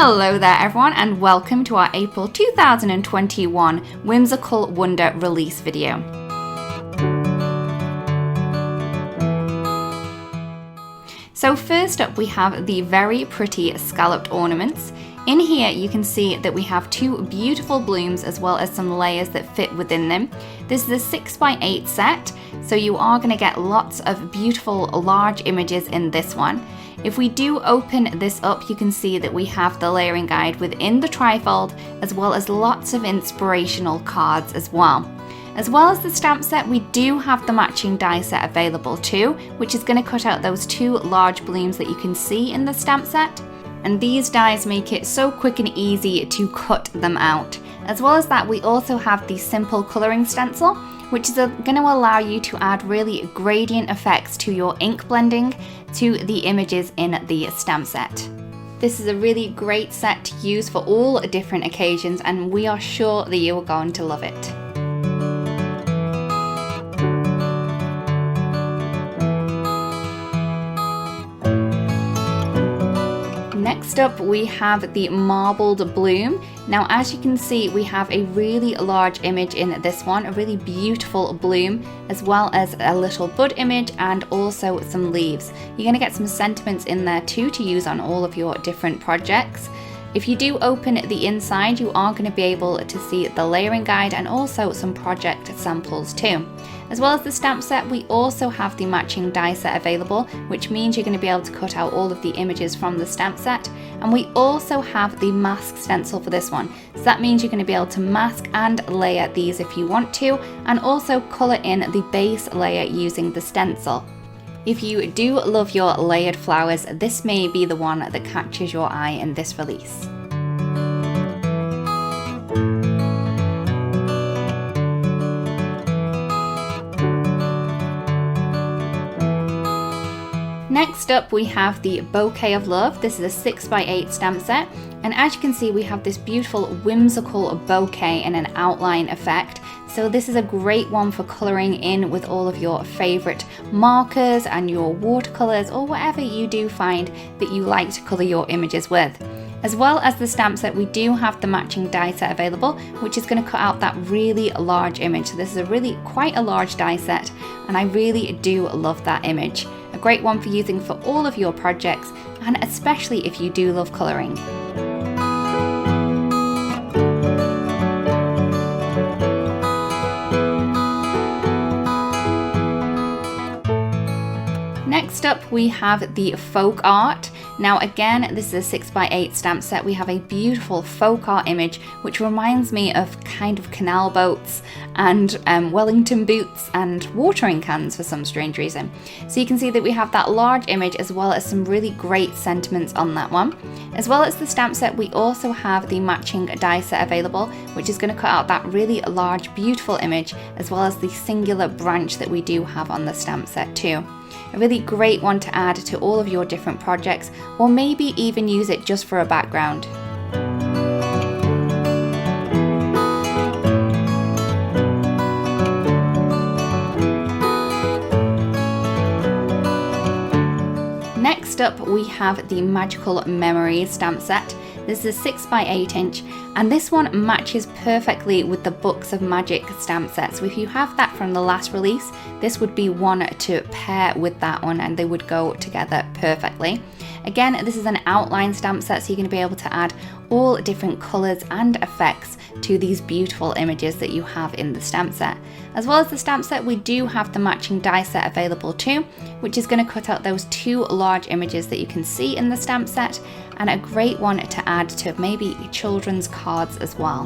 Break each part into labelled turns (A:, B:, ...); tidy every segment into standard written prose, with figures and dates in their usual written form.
A: Hello there everyone, and welcome to our April 2021 Whimsical Wonder Release video. So first up we have the very pretty scalloped ornaments. In here you can see that we have two beautiful blooms as well as some layers that fit within them. This is a 6x8 set, so you are going to get lots of beautiful large images in this one. If we do open this up, you can see that we have the layering guide within the trifold, as well as lots of inspirational cards as well. As well as the stamp set, we do have the matching die set available too, which is going to cut out those two large blooms that you can see in the stamp set. And these dies make it so quick and easy to cut them out. As well as that, we also have the simple colouring stencil, which is going to allow you to add really gradient effects to your ink blending to the images in the stamp set. This is a really great set to use for all different occasions, and we are sure that you are going to love it. Next up we have the marbled bloom. Now as you can see, we have a really large image in this one, a really beautiful bloom, as well as a little bud image and also some leaves. You're going to get some sentiments in there too to use on all of your different projects. If you do open the inside, you are going to be able to see the layering guide and also some project samples too. As well as the stamp set, we also have the matching die set available, which means you're going to be able to cut out all of the images from the stamp set. And we also have the mask stencil for this one. So that means you're going to be able to mask and layer these if you want to, and also colour in the base layer using the stencil. If you do love your layered flowers, this may be the one that catches your eye in this release. Next up we have the Bouquet of Love. This is a 6x8 stamp set, and as you can see we have this beautiful whimsical bouquet in an outline effect. So this is a great one for colouring in with all of your favourite markers and your watercolours, or whatever you do find that you like to colour your images with. As well as the stamp set, we do have the matching die set available, which is going to cut out that really large image. So this is a really quite a large die set, and I really do love that image. A great one for using for all of your projects, and especially if you do love colouring. Next up we have the folk art. Now again, this is a 6x8 stamp set. We have a beautiful folk art image which reminds me of kind of canal boats and Wellington boots and watering cans for some strange reason. So you can see that we have that large image as well as some really great sentiments on that one. As well as the stamp set, we also have the matching die set available, which is going to cut out that really large beautiful image as well as the singular branch that we do have on the stamp set too. A really great one to add to all of your different projects, or maybe even use it just for a background. Next up we have the Magical Memories stamp set. This is a 6x8 inch, and this one matches perfectly with the Books of Magic stamp set. So if you have that from the last release, this would be one to pair with that one, and they would go together perfectly. Again, this is an outline stamp set, so you're going to be able to add all different colours and effects to these beautiful images that you have in the stamp set. As well as the stamp set, we do have the matching die set available too, which is going to cut out those two large images that you can see in the stamp set, and a great one to add to maybe children's cards as well.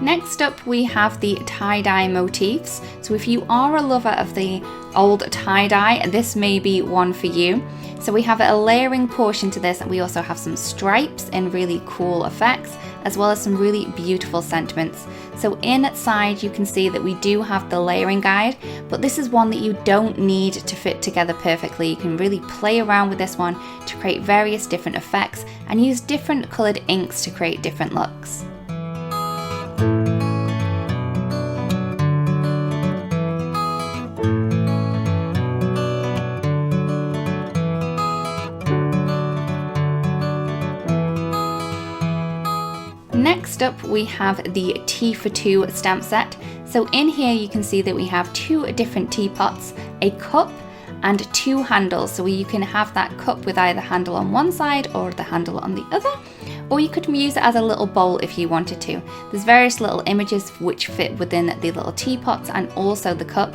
A: Next up we have the tie-dye motifs. So if you are a lover of the old tie-dye, this may be one for you. So we have a layering portion to this, and we also have some stripes in really cool effects, as well as some really beautiful sentiments. So inside you can see that we do have the layering guide, but this is one that you don't need to fit together perfectly. You can really play around with this one to create various different effects and use different coloured inks to create different looks. Next up we have the Tea for Two stamp set. So in here you can see that we have 2 different teapots, a cup and 2 handles, so you can have that cup with either handle on one side or the handle on the other, or you could use it as a little bowl if you wanted to. There's various little images which fit within the little teapots and also the cup.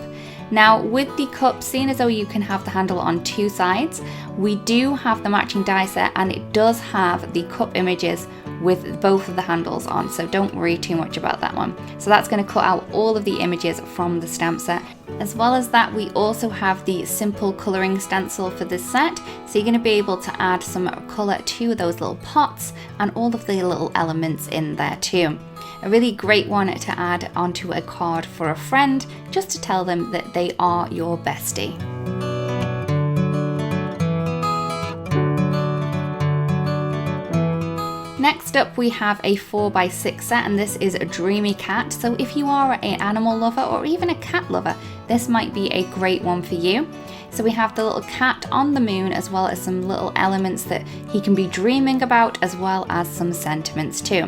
A: Now with the cup, seeing as though you can have the handle on 2 sides, we do have the matching die set and it does have the cup images with both of the handles on, so don't worry too much about that one. So that's going to cut out all of the images from the stamp set. As well as that, we also have the simple colouring stencil for this set, so you're going to be able to add some colour to those little pots and all of the little elements in there too. A really great one to add onto a card for a friend, just to tell them that they are your bestie. Next up we have a 4x6 set, and this is a Dreamy cat. So if you are an animal lover or even a cat lover, this might be a great one for you. So we have the little cat on the moon, as well as some little elements that he can be dreaming about, as well as some sentiments too.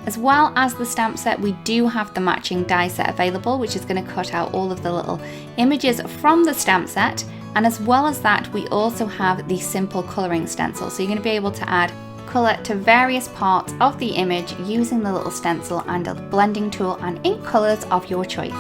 A: As well as the stamp set, we do have the matching die set available, which is going to cut out all of the little images from the stamp set. And as well as that, we also have the simple colouring stencil. So you're going to be able to add colour to various parts of the image using the little stencil and a blending tool and ink colours of your choice.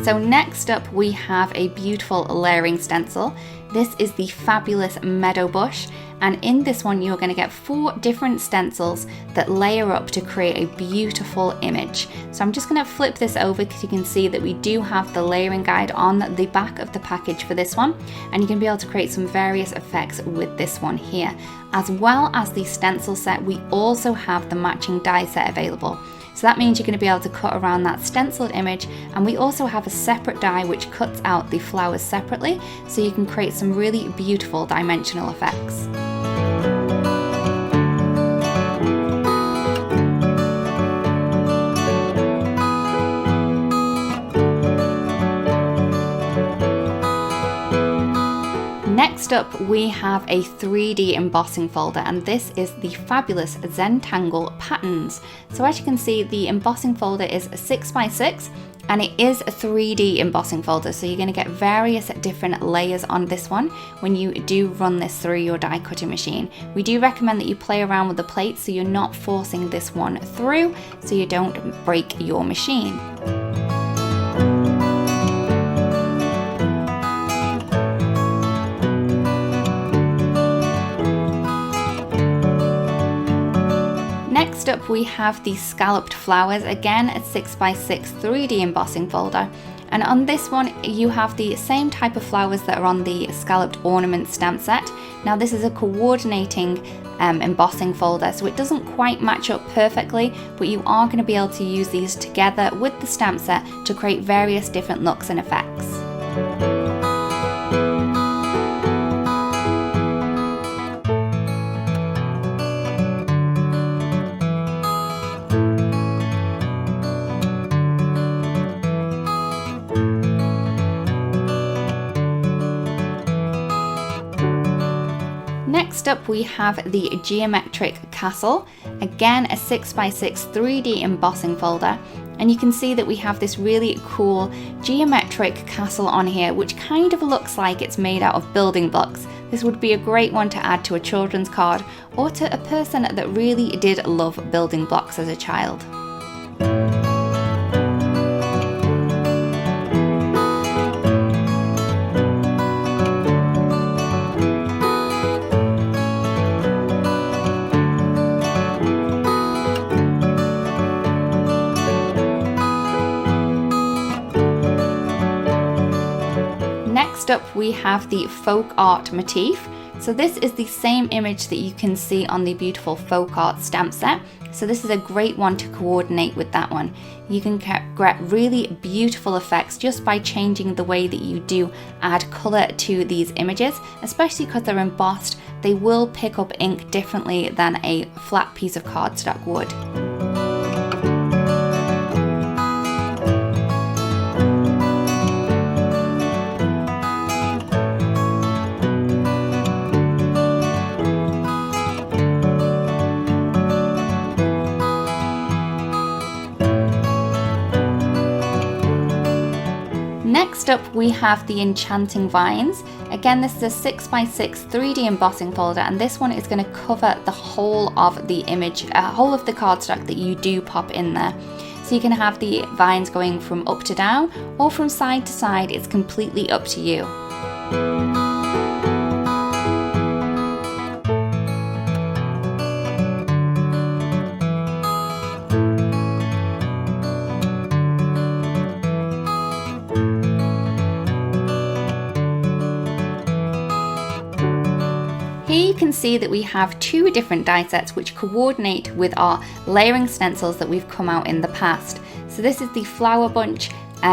A: So next up we have a beautiful layering stencil. This is the fabulous Meadow Bush, and in this one you're going to get 4 different stencils that layer up to create a beautiful image. So I'm just going to flip this over because you can see that we do have the layering guide on the back of the package for this one, and you can be able to create some various effects with this one here. As well as the stencil set, we also have the matching die set available. So that means you're going to be able to cut around that stenciled image, and we also have a separate die which cuts out the flowers separately, so you can create some really beautiful dimensional effects. Next up we have a 3D embossing folder, and this is the fabulous Zentangle patterns. So as you can see, the embossing folder is 6x6 and it is a 3D embossing folder, so you're going to get various different layers on this one when you do run this through your die cutting machine. We do recommend that you play around with the plate so you're not forcing this one through so you don't break your machine. Next up we have the Scalloped flowers, again a 6x6 3D embossing folder, and on this one you have the same type of flowers that are on the Scalloped ornament stamp set. Now this is a coordinating embossing folder, so it doesn't quite match up perfectly, but you are going to be able to use these together with the stamp set to create various different looks and effects. Next up we have the Geometric Castle, again a 6x6 3D embossing folder, and you can see that we have this really cool geometric castle on here which kind of looks like it's made out of building blocks. This would be a great one to add to a children's card or to a person that really did love building blocks as a child. Next up we have the folk art motif. So this is the same image that you can see on the beautiful folk art stamp set. So this is a great one to coordinate with that one. You can get really beautiful effects just by changing the way that you do add colour to these images, especially because they're embossed they will pick up ink differently than a flat piece of cardstock would. Next up we have the Enchanting vines. Again, this is a 6x6 3D embossing folder, and this one is going to cover the whole of the image, whole of the cardstock that you do pop in there. So you can have the vines going from up to down or from side to side, it's completely up to you. Here you can see that we have two different die sets which coordinate with our layering stencils that we've come out in the past. So this is the flower bunch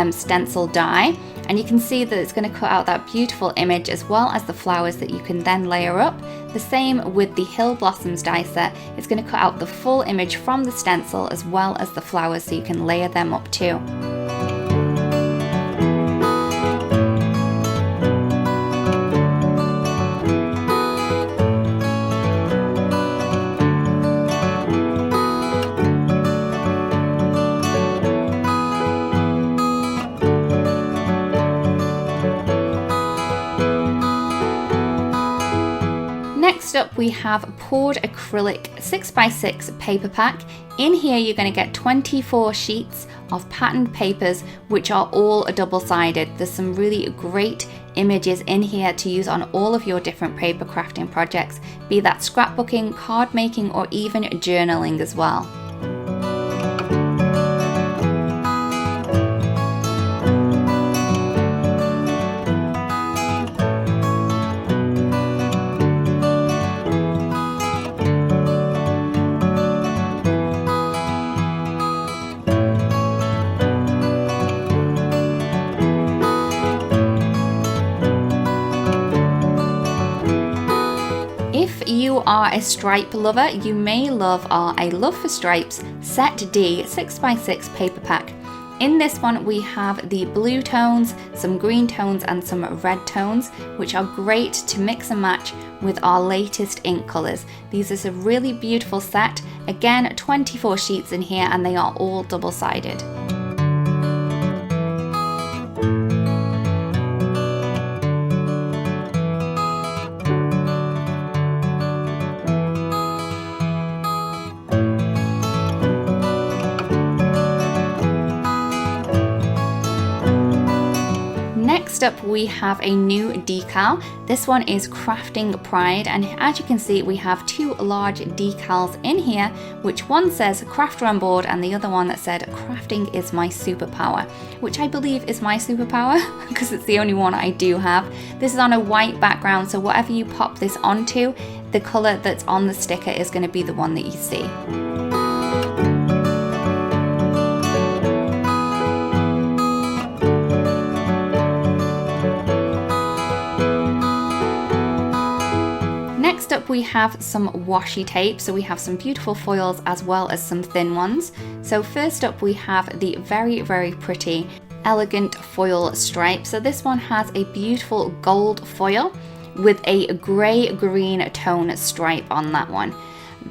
A: stencil die, and you can see that it's going to cut out that beautiful image as well as the flowers that you can then layer up. The same with the Hill Blossoms die set, it's going to cut out the full image from the stencil as well as the flowers so you can layer them up too. Next up we have poured acrylic 6x6 paper pack. In here you're going to get 24 sheets of patterned papers which are all double-sided. There's some really great images in here to use on all of your different paper crafting projects, be that scrapbooking, card making, or even journaling as well. If you are a stripe lover, you may love our I Love for Stripes Set D 6x6 paper pack. In this one we have the blue tones, some green tones and some red tones, which are great to mix and match with our latest ink colours. These is a really beautiful set. Again, 24 sheets in here and they are all double-sided. Next up we have a new decal. This one is Crafting Pride, and as you can see we have two large decals in here, which one says crafter on board and the other one that said crafting is my superpower, which I believe is my superpower because it's the only one I do have. This is on a white background, so whatever you pop this onto, the colour that's on the sticker is going to be the one that you see. Next up we have some washi tape, so we have some beautiful foils as well as some thin ones. So first up we have the very pretty elegant foil stripe. So this one has a beautiful gold foil with a grey-green tone stripe on that one.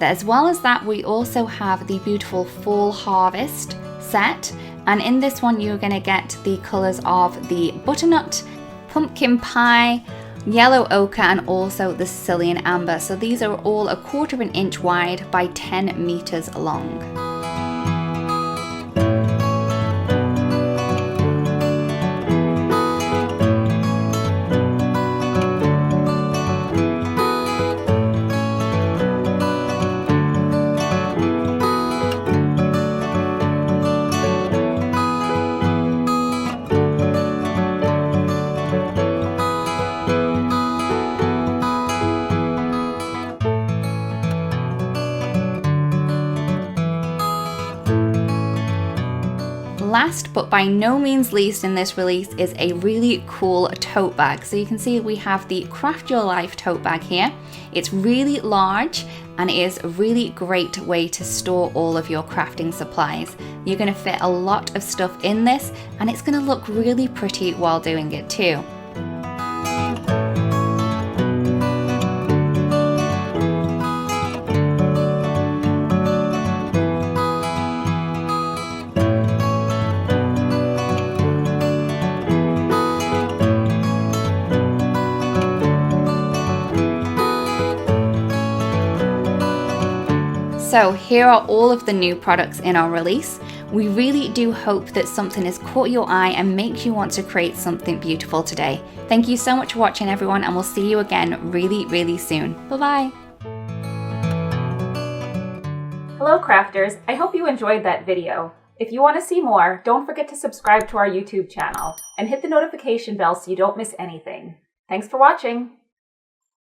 A: As well as that we also have the beautiful Fall Harvest set, and in this one you're going to get the colours of the butternut, pumpkin pie, yellow ochre, and also the Sicilian amber. So these are all 1/4 inch wide by 10 meters long. Last but by no means least in this release is a really cool tote bag. So you can see we have the Craft Your Life tote bag here. It's really large and it is a really great way to store all of your crafting supplies. You're going to fit a lot of stuff in this and it's going to look really pretty while doing it too. So here are all of the new products in our release. We really do hope that something has caught your eye and makes you want to create something beautiful today. Thank you so much for watching everyone, and we'll see you again really soon. Bye-bye.
B: Hello crafters, I hope you enjoyed that video. If you want to see more, don't forget to subscribe to our YouTube channel and hit the notification bell so you don't miss anything. Thanks for watching.